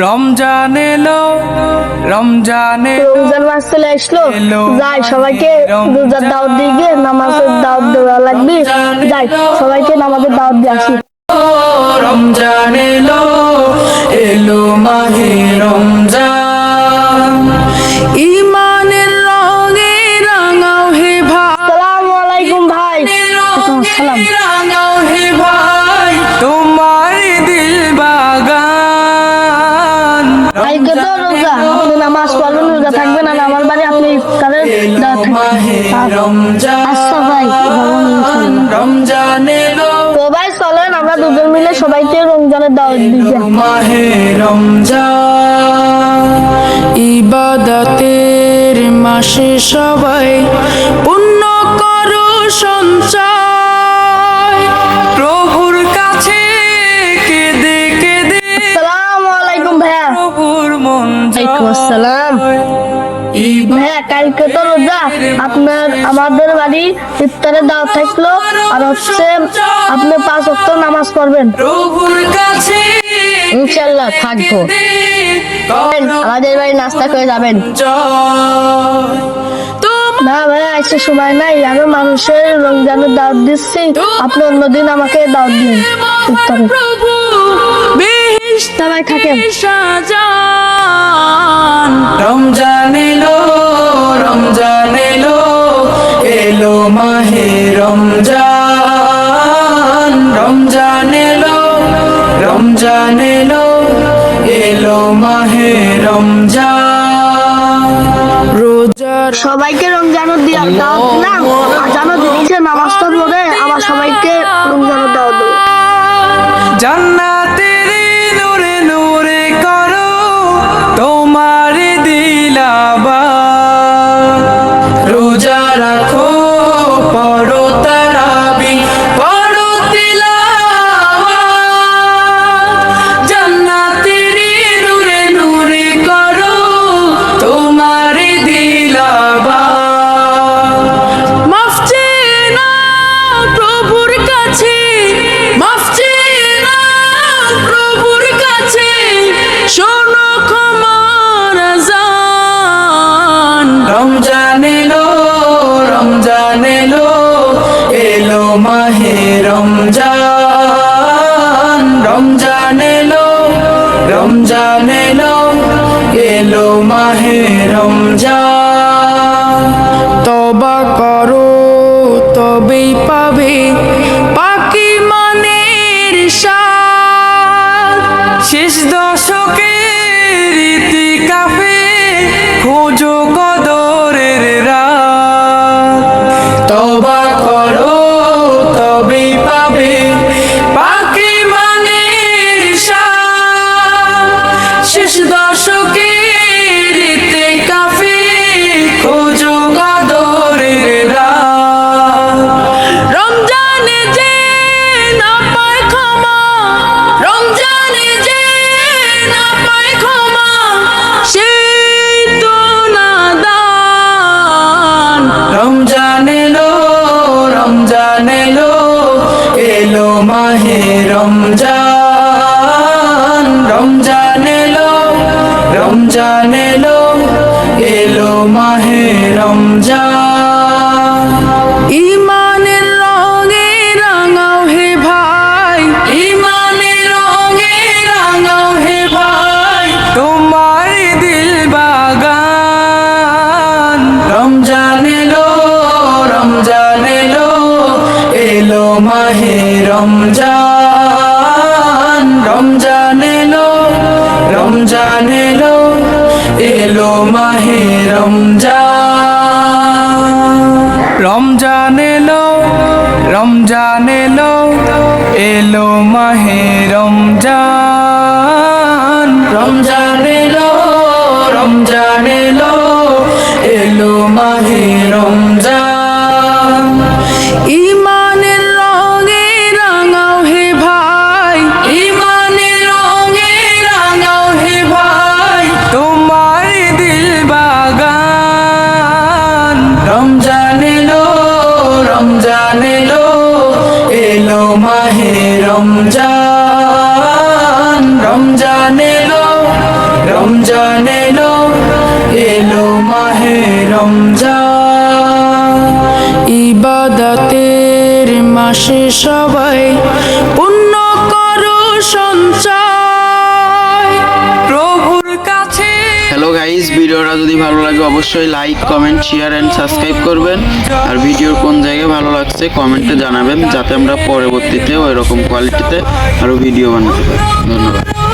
রমজান এলো, রমজান মাস চলে আসলো, যাই সবাইকে রোজার দাওয়াত দিয়ে নামাজের দাওয়াত দেওয়া লাগবে। যাই সবাইকে নামাজের দাওয়াত দিয়ে আসি। রমজান এলো, এলো মাহে রমজান, ইমানের রঙে রাঙাও হে ভাই। আসসালামু আলাইকুম ভাই। সালাম। রাঙাও হে ভাই তোমার দিল বাগান। কালকে তো রোজা, আপনি নামাজ পড়বেন, রোজা থাকবেন, আর আমার বাড়ি আপনি ইফতারের দাওয়াত থাকবেন। আচ্ছা ভাই, রমজান এলো, তো ভাই চলেন আমরা দুজন মিলে সবাইকে রমজানের দাওয়াত দিই। মাহে রমজান, ইবাদতের মাসে সবাই পুণ্য করো সঞ্চয়, প্রভুর কাছে কেঁদে কেঁদে। আসসালামু আলাইকুম ভাইয়া। প্রভুর মন ওয়ালাইকুম আসসালাম। ভাইয়া কালকে তো রোজা, আপনার আমাদের বাড়ি ইফতারের দাওয়াত থাকলো, আর হচ্ছে আপনি 5 ওয়াক্ত নামাজ পড়বেন। প্রভুর কাছে ইনশাআল্লাহ থাকবো। আমাদের বাড়ি নাস্তা করে যাবেন। না ভাইয়া আজকে সময় নাই, আমি মানুষের রমজানের দাওয়াত দিচ্ছি, আপনি অন্যদিন আমাকে দাওয়াত দিন ইফতারে। সবাই থাকেন। রমজান এলো, রমজান এলো, এলো মাহে রমজান, রমজান এলো, রমজান এলো, এলো মাহে রমজান। রোজার সবাইকে রমজানের দাওয়াত দিলাম, আজানও দিচ্ছে, নামাজ তো পড়ে আবার সবাইকে রমজানের দাওয়াত দেবো। জান্নাতের নূরে নূরে করো তোমার দিলাবা, রোজা রাখো পড়ো তারাবি পড়ো তিলাওয়াত, জান্নাতের নূরে নূরে করো তোমার দিলাবা। মাফ চেয়ে নাও প্রভুর কাছে, মাফ চেয়ে নাও প্রভুর কাছে, শোনো ক্ষমার আযান। রমজান এলো, রমজান এলো, এলো মাহে রমজান, রমজান এলো, রমজান এলো, এলো মাহে রমজান। তওবা করো তবেই পাবে পাকি মানের স্বাদ, শেষ দশকের ইতিকাফে খোঁজো কদরের রাত। তওবা করো তবেই পাবে পাকি মানের স্বাদ, শেষ দশকের ইতিকাফে খোঁজো কদরের রাত। রমজানে যে না পায় ক্ষমা, রমজানে যে না পায় ক্ষমা, সেই তো নাদান। রমজান এলো, রমজান এলো, এলো মাহে রমজান, রমজান এলো, রমজান এলো, এলো মাহে রমজান। ইমানের রঙে রাঙাও হে ভাই, ইমানের রঙে রাঙাও হে ভাই তোমার দিল বাগান। রমজান এলো, রমজান এলো, এলো মাহে রমজান, রমজান এলো, রমজান এলো, এলো মাহে রমজান। রমজান এলো, রমজান এলো, এলো মাহে রমজান, রমজান এলো, রমজান এলো, এলো মাহে রমজান। ইমানের রঙে রাঙাও হে ভাই, ইমানের রঙে রাঙাও হে ভাই তোমার দিল বাগান। রমজান এলো, রমজান এলো, এলো মাহে রমজান, রমজান এলো, রমজান এলো এলো মাহে রমজান ইবাদতের মাসে সবাই পুণ্য করো সঞ্চয় প্রভুর কাছে। হ্যালো গাইস, ভিডিওটা যদি ভালো লাগে অবশ্যই like, comment, share and subscribe করবেন। আর ভিডিওর কোন জায়গায় ভালো লাগছে কমেন্টে জানাবেন, যাতে আমরা পরবর্তীতে ওই রকম কোয়ালিটিতে আরো ভিডিও বানাতে পারি। ধন্যবাদ।